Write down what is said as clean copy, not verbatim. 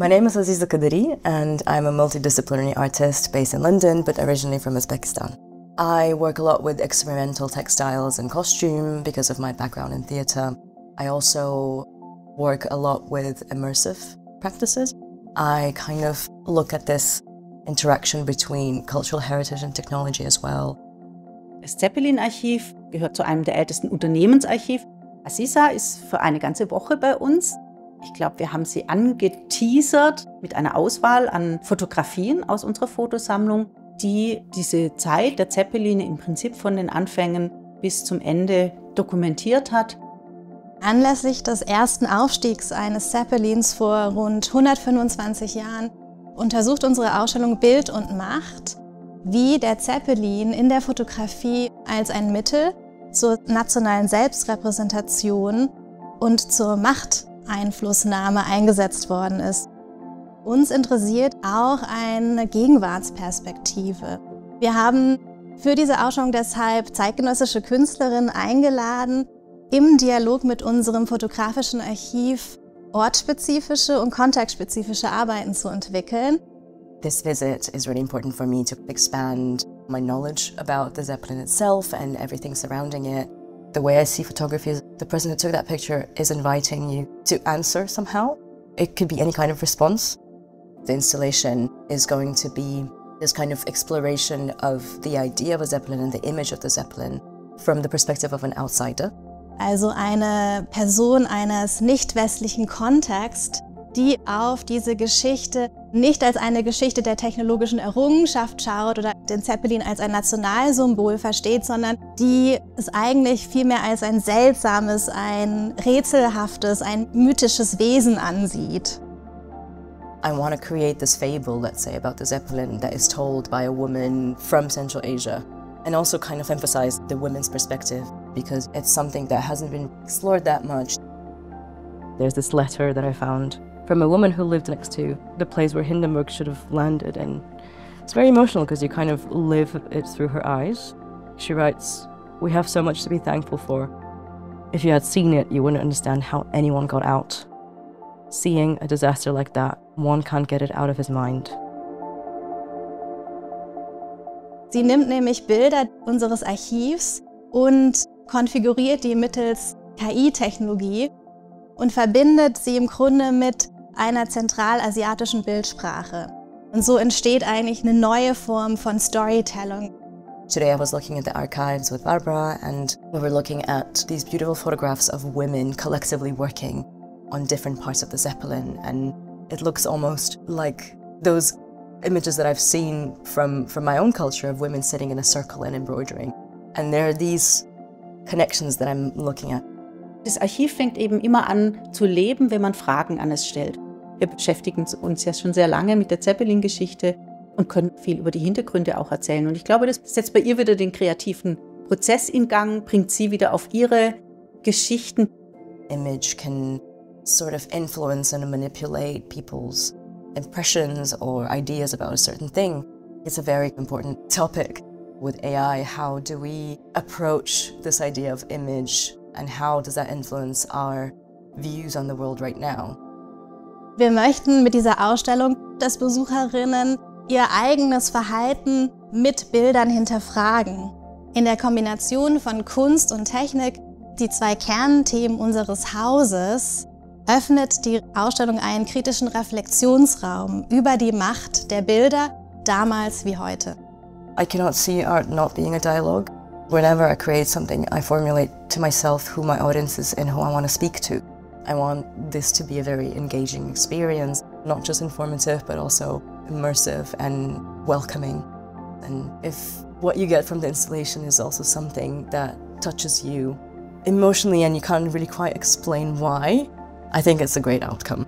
My name is Aziza Kadiri, and I'm a multidisciplinary artist based in London, but originally from Uzbekistan. I work a lot with experimental textiles and costume because of my background in theatre. I also work a lot with immersive practices. I kind of look at this interaction between cultural heritage and technology as well. Das Zeppelin-Archiv gehört zu einem der ältesten Unternehmensarchive. Aziza ist für eine ganze Woche bei uns. Ich glaube, wir haben sie angeteasert mit einer Auswahl an Fotografien aus unserer Fotosammlung, die diese Zeit der Zeppeline im Prinzip von den Anfängen bis zum Ende dokumentiert hat. Anlässlich des ersten Aufstiegs eines Zeppelins vor rund 125 Jahren untersucht unsere Ausstellung Bild und Macht, wie der Zeppelin in der Fotografie als ein Mittel zur nationalen Selbstrepräsentation und zur Machteinflussnahme eingesetzt worden ist. Uns interessiert auch eine Gegenwartsperspektive. Wir haben für diese Ausstellung deshalb zeitgenössische Künstlerinnen eingeladen, im Dialog mit unserem fotografischen Archiv ortsspezifische und kontextspezifische Arbeiten zu entwickeln. This visit is really important for me to expand my knowledge about the Zeppelin itself and everything surrounding it. The way I see photography is the person who took that picture is inviting you to answer somehow. It could be any kind of response. The installation is going to be this kind of exploration of the idea of a Zeppelin and the image of the Zeppelin from the perspective of an outsider. Also eine Person eines nicht-westlichen Kontexts, die auf diese Geschichte nicht als eine Geschichte der technologischen Errungenschaft schaut oder den Zeppelin als ein Nationalsymbol versteht, sondern die es eigentlich vielmehr als ein seltsames, ein rätselhaftes, ein mythisches Wesen ansieht. I want to create this fable, let's say, about the Zeppelin that is told by a woman from Central Asia, and also kind of emphasize the women's perspective, because it's something that hasn't been explored that much. There's this letter that I found from a woman who lived next to the place where Hindenburg should have landed, and it's very emotional because you kind of live it through her eyes. She writes, "We have so much to be thankful for. If you had seen it, you wouldn't understand how anyone got out. Seeing a disaster like that, one can't get it out of his mind." Sie nimmt nämlich Bilder unseres Archivs und konfiguriert die mittels KI-Technologie und verbindet sie im Grunde mit einer zentralasiatischen Bildsprache. Und so entsteht eigentlich eine neue Form von Storytelling. Today I was looking at the archives with Barbara, and we were looking at these beautiful photographs of women collectively working on different parts of the Zeppelin, and it looks almost like those images that I've seen from my own culture of women sitting in a circle and embroidering. And there are these connections that I'm looking at. Das Archiv fängt eben immer an zu leben, wenn man Fragen an es stellt. Wir beschäftigen uns ja schon sehr lange mit der Zeppelin-Geschichte und können viel über die Hintergründe auch erzählen. Und ich glaube, das setzt bei ihr wieder den kreativen Prozess in Gang, bringt sie wieder auf ihre Geschichten. Image can sort of influence and manipulate people's impressions or ideas about a certain thing. It's a very important topic with AI. How do we approach this idea of image, and how does that influence our views on the world right now? Wir möchten mit dieser Ausstellung, dass Besucherinnen ihr eigenes Verhalten mit Bildern hinterfragen. In der Kombination von Kunst und Technik, die zwei Kernthemen unseres Hauses, öffnet die Ausstellung einen kritischen Reflexionsraum über die Macht der Bilder, damals wie heute. I cannot see art not being a dialogue. Whenever I create something, I formulate to myself who my audience is and who I want to speak to. I want this to be a very engaging experience, not just informative, but also immersive and welcoming. And if what you get from the installation is also something that touches you emotionally and you can't really quite explain why, I think it's a great outcome.